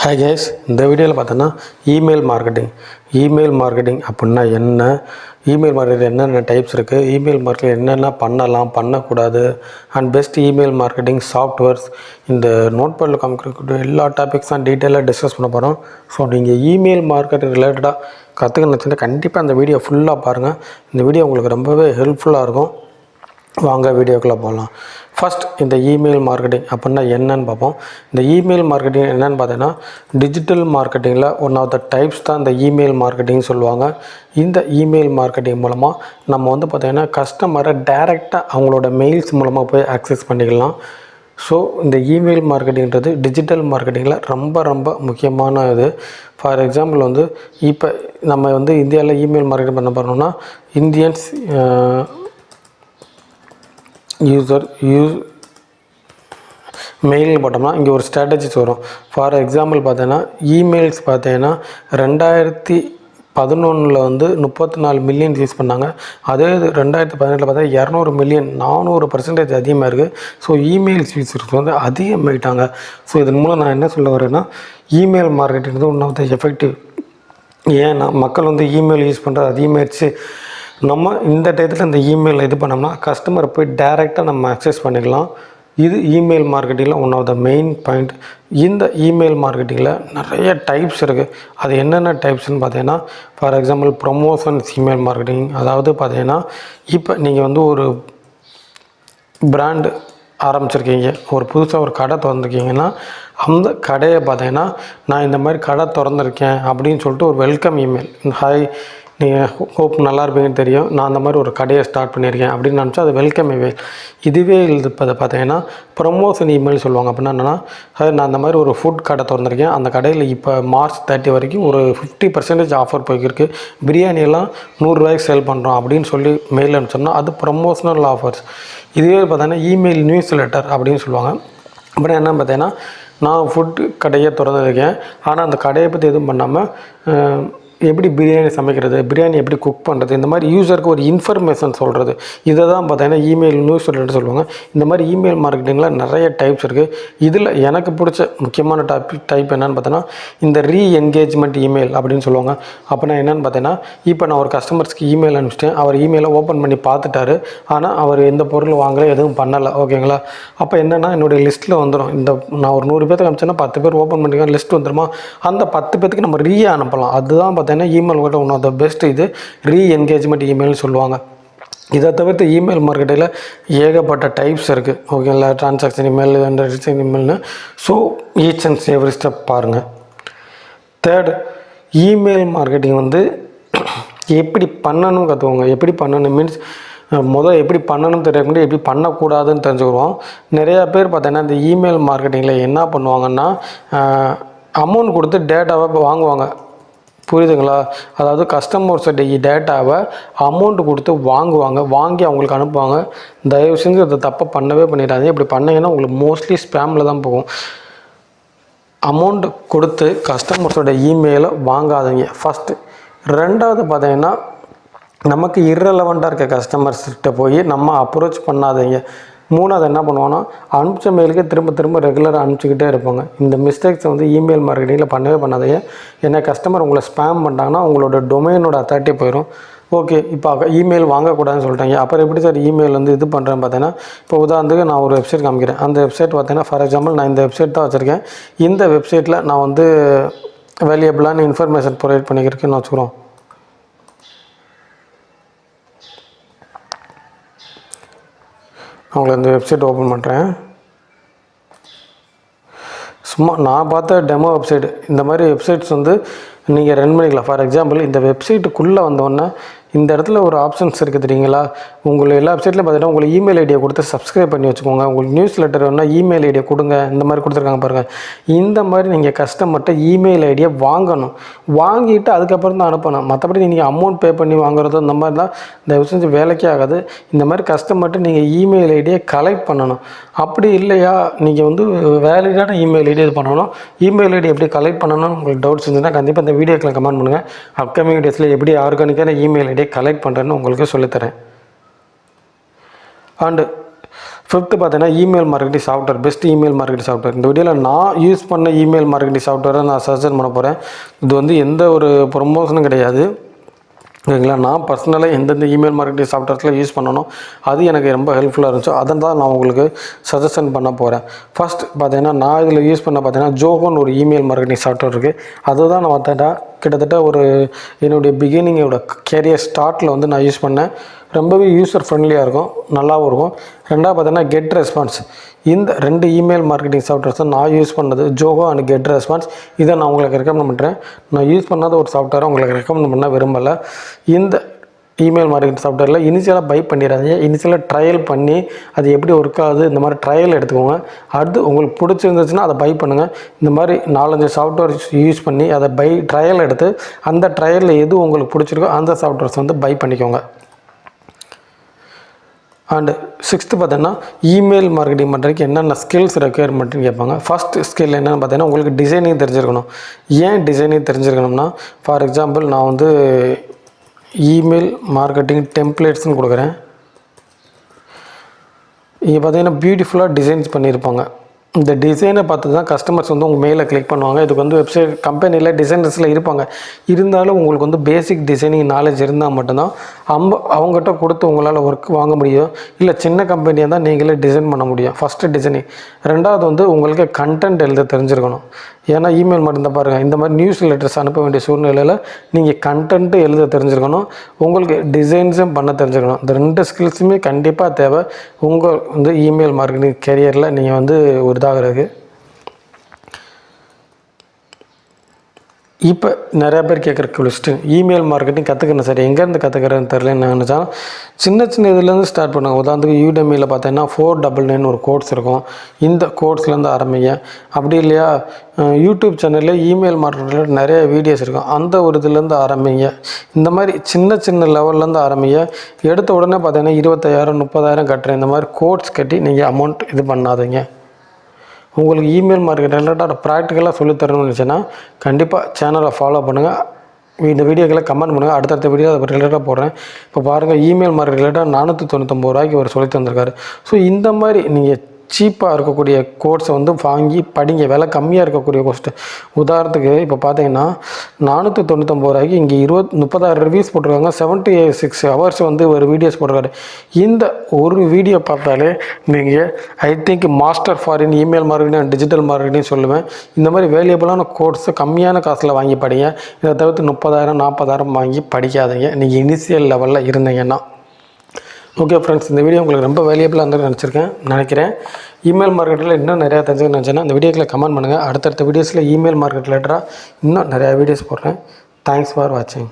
Hi guys, இந்த வீடியோவில் பார்த்தோன்னா இமெயில் மார்க்கெட்டிங் அப்படின்னா என்ன, இமெயில் மார்க்கெட்டிங் என்னென்ன டைப்ஸ் இருக்குது, இமெயில் மார்க்கெட்டிங் என்னென்ன பண்ணலாம் பண்ணக்கூடாது, and best email marketing softwares, இந்த நோட்பேடில் காமிக்கக்கூடிய எல்லா டாபிக்ஸ் தான் டீட்டெயிலாக டிஸ்கஸ் பண்ண போகிறோம். ஸோ நீங்கள் இமெயில் மார்க்கெட்டிங் ரிலேட்டடாக கற்றுக்கணுச்சுன்னா கண்டிப்பாக அந்த வீடியோ ஃபுல்லாக பாருங்கள். இந்த வீடியோ உங்களுக்கு ரொம்பவே ஹெல்ப்ஃபுல்லாக இருக்கும். வாங்க வீடியோக்குள்ளே போகலாம். ஃபஸ்ட் இந்த இமெயில் மார்க்கெட்டிங் அப்படின்னா என்னன்னு பார்ப்போம். இந்த இமெயில் மார்க்கெட்டிங் என்னென்னு பார்த்தீங்கன்னா டிஜிட்டல் மார்க்கெட்டிங்கில் ஒன் ஆஃப் த டைப்ஸ் தான் இந்த இமெயில் மார்க்கெட்டிங் சொல்லுவாங்க. இந்த இமெயில் மார்க்கெட்டிங் மூலமாக நம்ம பார்த்திங்கன்னா கஸ்டமரை டைரெக்டாக அவங்களோட மெயில்ஸ் மூலமாக போய் ஆக்சஸ் பண்ணிக்கலாம். ஸோ இந்த இமெயில் மார்க்கெட்டிங்கிறது டிஜிட்டல் மார்க்கெட்டிங்கில் ரொம்ப ரொம்ப முக்கியமான இது. ஃபார் எக்ஸாம்பிள் இப்போ நம்ம இந்தியாவில் இமெயில் மார்க்கெட்டிங் பண்ண போகிறோம்னா இந்தியன்ஸ் மெயில் போட்டோம்னா இங்கே ஒரு ஸ்ட்ராட்டஜிஸ் வரும். ஃபார் எக்ஸாம்பிள் பார்த்தீங்கன்னா இமெயில்ஸ் பார்த்தீங்கன்னா 2011 34 மில்லியன் யூஸ் பண்ணாங்க. அதே 2018 பார்த்தா 200 மில்லியன் 400% அதிகமாக இருக்குது. ஸோ இமெயில்ஸ் யூஸர்ஸ் அதிகமாகிட்டாங்க. ஸோ இதன் மூலம் நான் என்ன சொல்ல வரேன்னா email marketing one of the effective. ஏன்னா மக்கள் இமெயில் யூஸ் பண்ணுறது அதிகமாகிடுச்சு. நம்ம இந்த டயத்தில் இந்த இமெயில் இது பண்ணோம்னா கஸ்டமரை போய் டைரெக்டாக நம்ம அக்சஸ் பண்ணிக்கலாம். இது இமெயில் மார்க்கெட்டிங்கில் one of the main point. இந்த இமெயில் மார்க்கெட்டிங்கில் நிறைய டைப்ஸ் இருக்குது. அது என்னென்ன டைப்ஸ்னு பார்த்தீங்கன்னா for example promotions email marketing. அதாவது பார்த்தீங்கன்னா இப்போ நீங்கள் ஒரு பிராண்டு ஆரம்பிச்சிருக்கீங்க, ஒரு புதுசாக ஒரு கடை திறந்துருக்கீங்கன்னா அந்த கடையை பார்த்தீங்கன்னா நான் இந்த மாதிரி கடை திறந்துருக்கேன் அப்படின்னு சொல்லிட்டு ஒரு வெல்கம் இமெயில், ஹாய் நீங்கள் ஹோப் நல்லா இருப்பீங்கன்னு தெரியும், நான் அந்த மாதிரி ஒரு கடையை ஸ்டார்ட் பண்ணியிருக்கேன் அப்படின்னு நினச்சா அது வெல்கம் இமெயில். இதுவே இப்போ பார்த்தீங்கன்னா ப்ரொமோஷன் இமெயில் சொல்லுவாங்க. அப்படின்னா என்னென்னா நான் அந்த மாதிரி ஒரு ஃபுட் கடை திறந்துருக்கேன், அந்த கடையில் இப்போ மார்ச் 30 வரைக்கும் ஒரு 50% ஆஃபர் போய்க்கிருக்கு, பிரியாணியெல்லாம் 100 ரூபாய்க்கு சேல் பண்ணுறோம் அப்படின்னு சொல்லி மெயில் அனுப்பிச்சோம்னா அது ப்ரொமோஷனல் ஆஃபர்ஸ். இதுவே பார்த்தீங்கன்னா இமெயில் நியூஸ் லெட்டர் அப்படின்னு சொல்லுவாங்க. அப்படின்னா என்ன பார்த்தீங்கன்னா நான் ஃபுட்டு கடையை திறந்துருக்கேன், ஆனால் அந்த கடையை பற்றி எதுவும் பண்ணாமல் எப்படி பிரியாணி சமைக்கிறது, பிரியாணி எப்படி குக் பண்ணுறது, இந்த மாதிரி யூஸருக்கு ஒரு இன்ஃபர்மேஷன் சொல்கிறது, இதை தான் பார்த்தீங்கன்னா இமெயில் நியூஸ் லெட்டர் சொல்லுவாங்க. இந்த மாதிரி இமெயில் மார்க்கெட்டிங்கில் நிறைய டைப்ஸ் இருக்குது. இதில் எனக்கு பிடிச்ச முக்கியமான டைப் என்னென்னு பார்த்தீங்கன்னா இந்த ரீஎன்கேஜ்மெண்ட் இமெயில் அப்படின்னு சொல்லுவாங்க. அப்படின்னா என்னென்னு பார்த்தீங்கன்னா இப்போ நான் ஒரு கஸ்டமர்ஸ்க்கு இமெயில் அனுப்பிச்சிட்டேன், அவர் இமெயிலை ஓப்பன் பண்ணி பார்த்துட்டாரு, ஆனால் அவர் எந்த பொருள் வாங்கலை, எதுவும் பண்ணலை, ஓகேங்களா. அப்போ என்னென்னா என்னுடைய லிஸ்ட்டில் வந்துடும். நான் ஒரு 100 பேருக்கு அனுப்பிச்சேன்னா 10 பேர் ஓப்பன் பண்ணிக்கலாம், லிஸ்ட் வந்துடுமா. அந்த 10 பேருக்கு நம்ம அனுப்பலாம். அதுதான் பார்த்தீங்கன்னா இமெயில் கூட ஒன் ஆஃப் த பெஸ்ட். இது ரீஎன்கேஜ்மெண்ட் இமெயில் சொல்லுவாங்க. இதை தவிர்த்து இமெயில் மார்க்கெட்டில் ஏகப்பட்ட டைப்ஸ் இருக்குது, ஓகேங்களா. ட்ரான்சாக்ஷன் இமெயில், ரிஜிஸ்ட்ரேஷன் இமெயில்னு. So each and every step பாருங்கள். தேர்ட், இமெயில் மார்க்கெட்டிங் எப்படி பண்ணணும் கற்றுக்கோங்க. எப்படி பண்ணணும் மீன்ஸ் முதல் எப்படி பண்ணணும்னு தெரியக்கூடிய எப்படி பண்ணக்கூடாதுன்னு தெரிஞ்சுக்கிறோம். நிறையா பேர் பார்த்தீங்கன்னா இந்த இமெயில் மார்க்கெட்டிங்கில் என்ன பண்ணுவாங்கன்னா அமௌண்ட் கொடுத்து டேட்டாவை வாங்குவாங்க, புரியுதுங்களா. அதாவது கஸ்டமர்ஸோடைய டேட்டாவை அமௌண்ட் கொடுத்து வாங்கி அவங்களுக்கு அனுப்புவாங்க. தயவு செஞ்சு அதை தப்பாக பண்ணவே பண்ணிடாதீங்க. இப்படி பண்ணிங்கன்னா உங்களுக்கு மோஸ்ட்லி ஸ்பேமில் தான் போகும். அமௌண்ட் கொடுத்து கஸ்டமர்ஸோட இமெயிலை வாங்காதீங்க ஃபஸ்ட்டு. ரெண்டாவது பார்த்தீங்கன்னா நமக்கு இர்ரெலவெண்ட்டாக இருக்க கஸ்டமர்ஸ்கிட்ட போய் நம்ம அப்ரோச் பண்ணாதீங்க. மூணாவது என்ன பண்ணுவோன்னா அனுப்பிச்ச மெயிலுக்கே திரும்ப ரெகுலராக அனுப்பிச்சிக்கிட்டே இருப்பாங்க. இந்த மிஸ்டேக்ஸை இமெயில் மார்க்கெட்டிங்கில் பண்ணவே பண்ணாதீங்க. ஏன்னா கஸ்டமர் உங்களை ஸ்பேம் பண்ணிட்டாங்கன்னா உங்களோட டொமைனோட அத்தாரிட்டி போயிடும். ஓகே, இப்போ இமெயில் வாங்கக்கூடாதுன்னு சொல்லிட்டாங்க, அப்புறம் எப்படி சார் இமெயில் இது பண்ணுறேன்னு பார்த்தீங்கன்னா இப்போ உதாரணத்துக்கு நான் ஒரு வெப்சைட் காமிக்கிறேன். அந்த வெப்சைட் பார்த்தீங்கன்னா ஃபார் எக்ஸாம்பிள் நான் இந்த வெப்சைட் தான் வச்சுருக்கேன். இந்த வெப்சைட்டில் நான் வேல்யூபிளான இன்ஃபர்மேஷன் ப்ரொவைட் பண்ணிக்கிறேன்னு வச்சுக்கிறோம். அவங்கள இந்த வெப்சைட் ஓப்பன் பண்ணுறேன். சும்மா நான் பார்த்த டெமோ வெப்சைட். இந்த மாதிரி வெப்சைட்ஸ் நீங்கள் ரன் பண்ணிக்கலாம். ஃபார் எக்ஸாம்பிள் இந்த வெப்சைட்டுக்குள்ளே வந்தோடனே இந்த இடத்துல ஒரு ஆப்ஷன்ஸ் இருக்குது தெரியுங்களா. உங்களுக்கு எல்லா வெப்சைட்லையும் பார்த்தீங்கன்னா உங்களுக்கு இமெயில் ஐடியை கொடுத்து சப்ஸ்கிரைப் பண்ணி வச்சுக்கோங்க. உங்களுக்கு நியூஸ் லெட்டர் வேணுன்னா இமெயில் ஐடியை கொடுங்க, இந்த மாதிரி கொடுத்துருக்காங்க பாருங்கள். இந்த மாதிரி நீங்கள் கஸ்டமர்கிட்ட இமெயில் ஐடியை வாங்கிட்டு அதுக்கப்புறம் தான் அனுப்பணும். மற்றபடி நீங்கள் அமௌண்ட் பே பண்ணி வாங்குறதோ இந்த மாதிரிலாம் தயவு செஞ்சு வேலைக்கே ஆகாது. இந்த மாதிரி கஸ்டமர்கிட்ட நீங்கள் இமெயில் ஐடியை கலெக்ட் பண்ணணும். அப்படி இல்லையா நீங்கள் வேலிடான இமெயில் ஐடி இது பண்ணணும். இமெயில் ஐடி எப்படி கலெக்ட் பண்ணணும்னு உங்களுக்கு டவுட்ஸ் இருந்துச்சுன்னா கண்டிப்பாக இந்த வீடியோக்களை கமெண்ட் பண்ணுங்கள். அப்கமிங் டேஸில் எப்படி ஆர்கானிக்கான இமெயில் ஐடியை கலெக்ட் பண்ணுறேன்னு உங்களுக்கு சொல்லித்தரேன். அண்டு ஃபிஃப்த்து பார்த்தீங்கன்னா email marketing software, best email marketing software. இந்த வீடியோவில் நான் யூஸ் பண்ண இமெயில் மார்க்கெட்டிங் சாஃப்ட்வேரை நான் சஜஷன் பண்ண போகிறேன். இது வந்து எந்த ஒரு ப்ரொமோஷனும் கிடையாது, ஓகேங்களா. நான் பர்சனலாக எந்தெந்த இமெயில் மார்க்கெட்டிங் சாஃப்ட்வேர்ஸில் யூஸ் பண்ணணும், அது எனக்கு ரொம்ப ஹெல்ப்ஃபுல்லாக இருந்துச்சோ அதை தான் நான் உங்களுக்கு சஜஷன் பண்ண போகிறேன். ஃபஸ்ட் பார்த்தீங்கன்னா நான் இதில் யூஸ் பண்ண பார்த்தீங்கன்னா ஜோஹோன்னு ஒரு இமெயில் மார்க்கெட்டிங் சாஃப்ட்வேர் இருக்குது. அதுதான் நான் பார்த்தேன்டா கிட்டத்தட்ட ஒரு என்னுடைய பிகினிங்கோட கேரியர் ஸ்டார்ட்டில் வந்து நான் யூஸ் பண்ணேன். ரொம்பவே யூசர் ஃப்ரெண்ட்லியாக இருக்கும், நல்லாவும் இருக்கும். ரெண்டாவது பார்த்தீங்கன்னா கெட் ரெஸ்பான்ஸ். இந்த 2 இமெயில் மார்க்கெட்டிங் சாஃப்ட்வேர்ஸ் தான் நான் யூஸ் பண்ணது, ஜோஹோ அண்ட் கெட் ரெஸ்பான்ஸ். இதை நான் உங்களுக்கு ரெக்கமெண்ட் பண்ணுறேன். நான் யூஸ் பண்ணாத ஒரு சாஃப்ட்வேரை உங்களுக்கு ரெக்கமெண்ட் பண்ண விரும்பலை. இந்த இமெயில் மார்க்கெட்டிங் சாஃப்ட்வேரில் இனிஷியலாக பை பண்ணிடாதீங்க. இனிஷியலாக ட்ரையல் பண்ணி அது எப்படி ஒர்க் ஆகுது இந்த மாதிரி ட்ரையல் எடுத்துக்கோங்க. அடுத்து உங்களுக்கு பிடிச்சிருந்துச்சுன்னா அதை பை பண்ணுங்கள். இந்த மாதிரி 4-5 சாஃப்ட்வேர் யூஸ் பண்ணி அதை ட்ரையல் எடுத்து அந்த ட்ரையலில் எது உங்களுக்கு பிடிச்சிருக்கோ அந்த சாஃப்ட்வேர்ஸ் வந்து பை பண்ணிக்கோங்க. அண்டு 6th பார்த்தீங்கன்னா இமெயில் மார்க்கெட்டிங் பண்ணுறதுக்கு என்னென்ன ஸ்கில்ஸ் ரெக்யர்மெண்ட்டுன்னு கேட்பாங்க. ஃபஸ்ட் ஸ்கில் என்னென்னு பார்த்தீங்கன்னா உங்களுக்கு டிசைனிங் தெரிஞ்சிருக்கணும். ஏன் டிசைனிங் தெரிஞ்சிருக்கணும்னா, ஃபார் எக்ஸாம்பிள் நான் வந்து இமெயில் மார்க்கெட்டிங் டெம்ப்ளேட்ஸ்னு கொடுக்குறேன். இங்கே பார்த்தீங்கன்னா பியூட்டிஃபுல்லாக டிசைன்ஸ் பண்ணியிருப்பாங்க. இந்த டிசைனை பார்த்து தான் கஸ்டமர்ஸ் வந்து உங்கள் மெயிலை கிளிக் பண்ணுவாங்க. இதுக்கு வந்து வெப்சைட் கம்பெனியில் டிசைனர்ஸில் இருப்பாங்க. இருந்தாலும் உங்களுக்கு வந்து பேசிக் டிசைனிங் நாலேஜ் இருந்தால் மட்டும்தான் அவங்ககிட்ட கொடுத்து உங்களால் ஒர்க் வாங்க முடியும். இல்லை சின்ன கம்பெனியாக தான் நீங்களே டிசைன் பண்ண முடியும். First designing. ரெண்டாவது வந்து உங்களுக்கு கண்டென்ட் எழுத தெரிஞ்சிருக்கணும். ஏன்னா இமெயில் மட்டும் தான் பாருங்கள், இந்த மாதிரி நியூஸ் லெட்டர்ஸ் அனுப்ப வேண்டிய சூழ்நிலையில் நீங்கள் கண்டென்ட்டு எழுத தெரிஞ்சிருக்கணும், உங்களுக்கு டிசைன்ஸும் பண்ண தெரிஞ்சிருக்கணும். இந்த 2 ஸ்கில்ஸுமே கண்டிப்பாக தேவை உங்கள் வந்து இமெயில் மார்க்கெட்டிங் கெரியரில் நீங்கள் வந்து ஒரு இதாகிறது. இப்போ நிறையா பேர் கேட்குற கொஸ்டின், இமெயில் மார்க்கெட்டிங் கற்றுக்கணும் சார், எங்கேருந்து கற்றுக்கிறேன்னு தெரிலன்னு நினச்சாலும் சின்ன இதுலேருந்து ஸ்டார்ட் பண்ணுங்கள். உதாரணத்துக்கு யூடெமியில் பார்த்தீங்கன்னா 499 ஒரு கோர்ஸ் இருக்கும். இந்த கோர்ஸ்லேருந்து ஆரம்பிங்க. அப்படி இல்லையா யூடியூப் சேனலில் இமெயில் மார்க்கெட்டில் நிறைய வீடியோஸ் இருக்கும், அந்த ஒரு இதுலேருந்து ஆரம்பிங்க. இந்த மாதிரி சின்ன லெவல்லேருந்து ஆரம்பிங்க. எடுத்த உடனே பார்த்தீங்கன்னா 25,000 30,000 கட்டுறேன் இந்த மாதிரி கோர்ஸ் கட்டி நீங்கள் அமௌண்ட் இது பண்ணாதீங்க. உங்களுக்கு இமெயில் மார்க்கெட் ரிலேட்டடாக ப்ராக்டிக்கலாக சொல்லித்தரணும்னு நினச்சேன்னா கண்டிப்பாக சேனலை ஃபாலோ பண்ணுங்கள். இந்த வீடியோக்களை கமெண்ட் பண்ணுங்கள். அடுத்தடுத்த வீடியோ அதை ரிலேட்டடாக போடுறேன். இப்போ பாருங்கள், இமெயில் மார்க்கெட் ரிலேட்டடாக 499 ரூபாய்க்கு ஒரு சொல்லி தந்திருக்காரு. ஸோ இந்த மாதிரி நீங்கள் சீப்பாக இருக்கக்கூடிய கோர்ஸை வந்து வாங்கி படிங்க. விலை கம்மியாக இருக்கக்கூடிய கோர்ஸ். உதாரணத்துக்கு இப்போ பார்த்தீங்கன்னா 499 ரூபாய்க்கு இங்கே 30,000 ரிவ்யூஸ் போட்டிருக்காங்க. 76 ஹவர்ஸ் வந்து ஒரு வீடியோஸ் போட்டிருக்காரு. இந்த ஒரு வீடியோ பார்த்தாலே நீங்கள் I think master foreign email marketing and digital marketing சொல்லுவேன். இந்த மாதிரி வேல்யூபிளான கோர்ஸை கம்மியான காசில் வாங்கி படிங்க. இதை தவிர்த்து 30,000 40,000 வாங்கி படிக்காதீங்க நீங்கள் இனிஷியல் லெவலில் இருந்தீங்கன்னா. ஓகே ஃப்ரெண்ட்ஸ், இந்த வீடியோ உங்களுக்கு ரொம்ப வேல்யூபிளாக இருந்துன்னு நினைக்கிறேன். இமெயில் மார்க்கெட்டில் இன்னும் நிறையா தெரிஞ்சுக்கணும்னு நினச்சேன்னா இந்த வீடியோக்களை கமெண்ட் பண்ணுங்கள். அடுத்தடுத்த வீடியோஸில் இமெயில் மார்க்கெட் ரிலேட்டடாக இன்னும் நிறையா வீடியோஸ் போடுறேன். தேங்க்ஸ் ஃபார் வாட்சிங்.